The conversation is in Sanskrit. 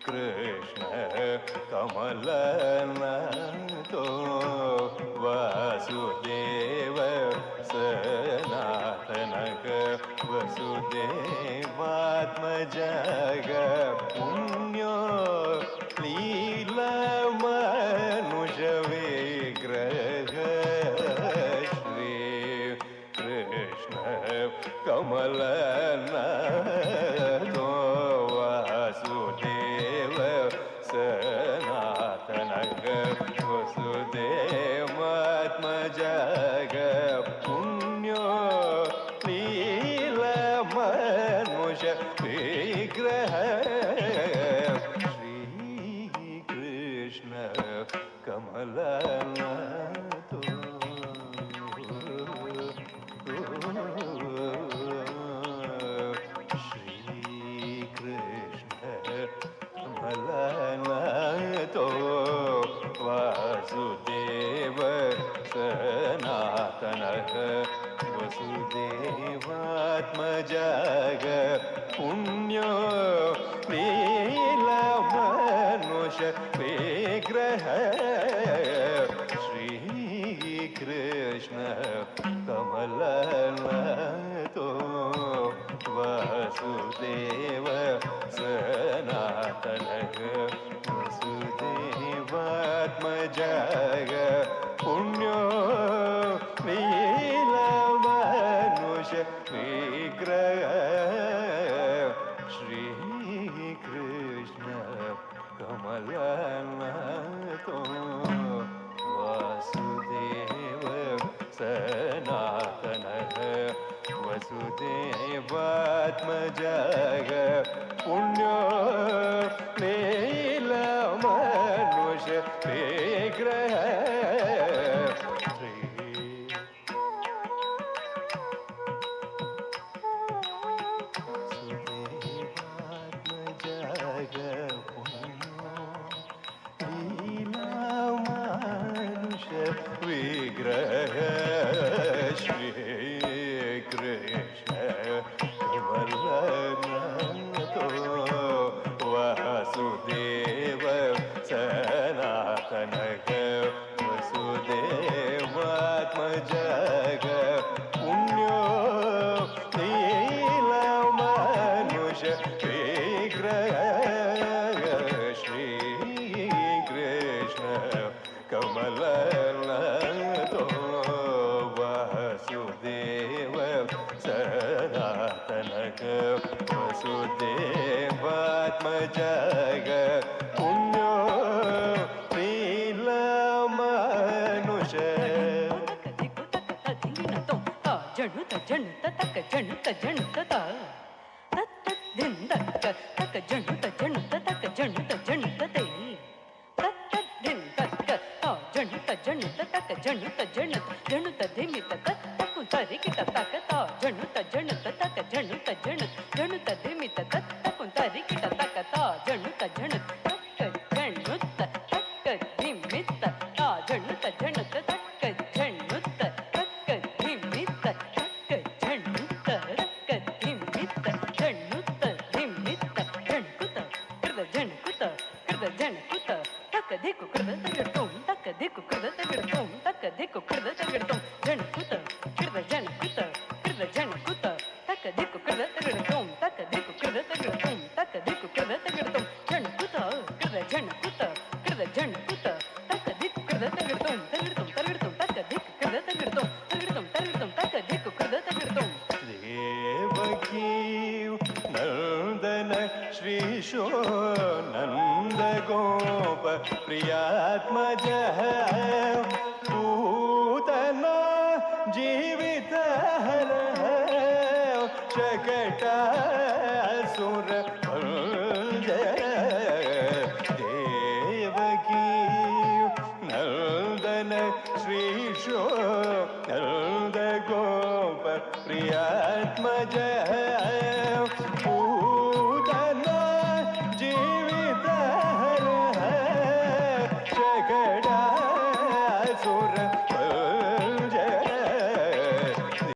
कृष्ण कमलनतो वासुदेव सनातनक वसुदेवात्मजग पुण्यो लीलमनुज विग्रह श्री कृष्ण कमलनतो वासुदेव सनातनक वसुदेवात्मजग पुण्यो लीलमनुज विग्रह श्री कृष्ण कमलनतो कमलनतो वासुदेव सनातनक वसुदेवात्मजग पुण्यो लीलमनुष विग्रह श्री कृष्ण कमलनतो वासुदेव सनातनक वसुदेवात्मजग पुण्यो लीलमनुष विग्रह श्री कृष्ण कमलनतो वासुदेव सनातनक वसुदेवात्मजग पुण्यो लीलमनुष विग्रह विग्रह श्री कृष्ण कमलनतो वासुदेव सनातनक वसुदेवात्मजग पुण्यो लीलमनुष विग्रह श्री कृष्ण कमलनतो वासुदेव सनातनक वसुदेवात्मजग पुण्यो लीलमनुष जणुत जणुत तक जणुत जणुत तत् धिंद तक जणुत जणुत तक जणुत जणुत ते जणुत जणुत तक जणुत जणुत जणुत धिमित तक्कु तरिकित तक जणुत जणुत तक जणुत जणुत जणुत धिमित तक्कु तरिकित तक जणुत जणुत तक जणुत तक धिमित जणुत जणुत तक जणुत तक धिमित तक जणुत तक धिमित जणुत धिमित जणकुत कृत जणकुत कृत जणकुत तक धिकु कृत तगडतोम तक धिकु कृत तगडतोम तक धिकु कृत तगडतोम जणकुत कृत जणकुत कृत जणकुत तक धिकु कृत तगडतोम तक धिकु कृत तगडतोम तक धिकु कृत तगडतोम जणकुत कृत जणकुत कृत जणकुत तक धिकु कृत तगडतोम तगडतोम तगडतोम तक धिकु कृत तगडतोम तगडतोम तगडतोम तक धिकु कृत तगडतोम देवकी नंदन श्रीशो नंद गोप प्रियात्मज पूतना जीवित हर शकटासुर देवकी नंदन श्रीशो नंद गोप प्रियात्मज